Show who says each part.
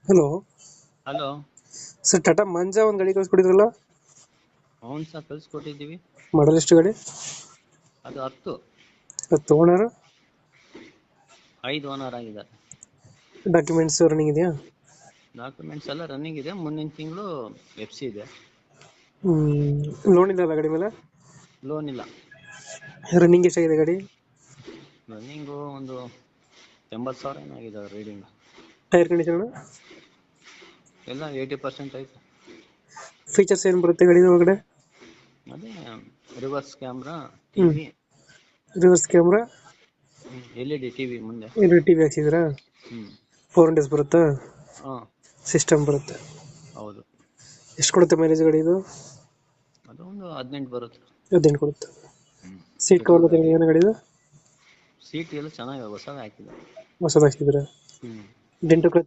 Speaker 1: Hello
Speaker 2: hello.
Speaker 1: Sir, Tata Manja ಒಂದು ಗಾಡಿ ಕಳಿಸ್ಕೊಟ್ಟಿದ್ರಲ್ಲ,
Speaker 2: అవును సార్ ಕಳಿಸ್ಕೊಟ್ಟಿದ್ದೀವಿ.
Speaker 1: ಮಾಡಲ್ ಎಷ್ಟು ಗಾಡಿ?
Speaker 2: ಅದು 10
Speaker 1: ಅದು ಓನರ್?
Speaker 2: 5 ಓನರ್ ಆಗಿದ್ದಾರೆ.
Speaker 1: ಡಾಕ್ಯುಮೆಂಟ್ಸ್ ರನ್ನಿಂಗ್ ಇದೆಯಾ?
Speaker 2: ಡಾಕ್ಯುಮೆಂಟ್ಸ್ ಎಲ್ಲ ರನ್ನಿಂಗ್ ಇದೆ. ಮುಂದಿನ ತಿಂಗಳು FC ಇದೆ.
Speaker 1: ಲೋನ್ ಇಲ್ಲ ಗಾಡಿ ಮೇಲೆ?
Speaker 2: ಲೋನ್ ಇಲ್ಲ.
Speaker 1: ರನ್ನಿಂಗ್ ಎಷ್ಟಾಗಿದೆ ಗಾಡಿ?
Speaker 2: ರನ್ನಿಂಗು ಒಂದು 80,000 ಏನಾಗಿದೆ ರೀಡಿಂಗ್.
Speaker 1: Tyre condition?
Speaker 2: ಎಲ್ಲ 80% ಐತೆ.
Speaker 1: ಫೀಚರ್ಸ್ ಏನು ಬರುತ್ತೆ ಗಾಡಿ ಒಳಗಡೆ?
Speaker 2: ಅದೇ reverse camera, TV,
Speaker 1: reverse camera,
Speaker 2: LED TV ಮುಂದೆ.
Speaker 1: ಟಿವಿ ಹಾಕ್ಸಿದ್ರಾ?
Speaker 2: ಹ್ಞೂ
Speaker 1: 4 ಬರುತ್ತಾ?
Speaker 2: ಹಾಂ
Speaker 1: ಸಿಸ್ಟಮ್ ಬರುತ್ತೆ.
Speaker 2: ಹೌದು.
Speaker 1: ಎಷ್ಟು ಕೊಡುತ್ತೆ ಮೈಲೇಜ್ ಗಾಡಿ ಇದು?
Speaker 2: ಅದು ಒಂದು 18 ಬರುತ್ತೆ.
Speaker 1: 18 ಕೊಡುತ್ತೆ.
Speaker 2: ಹ್ಞೂ
Speaker 1: ಸೀಟ್ ಕವರ್
Speaker 2: ಪೆಟ್ರೋಲ್ ಗಾಡಿ.
Speaker 1: ಏನು ಗಾಡಿ ಇದು?
Speaker 2: ಸೀಟ್ ಎಲ್ಲ ಚೆನ್ನಾಗಿ ಹೊಸದು ಹಾಕಿದ್ದಾರೆ.
Speaker 1: ಹೊಸದು ಹಾಕ್ಸಿದ್ರೆ
Speaker 2: ಹ್ಞೂ
Speaker 1: ಡೆಂಟು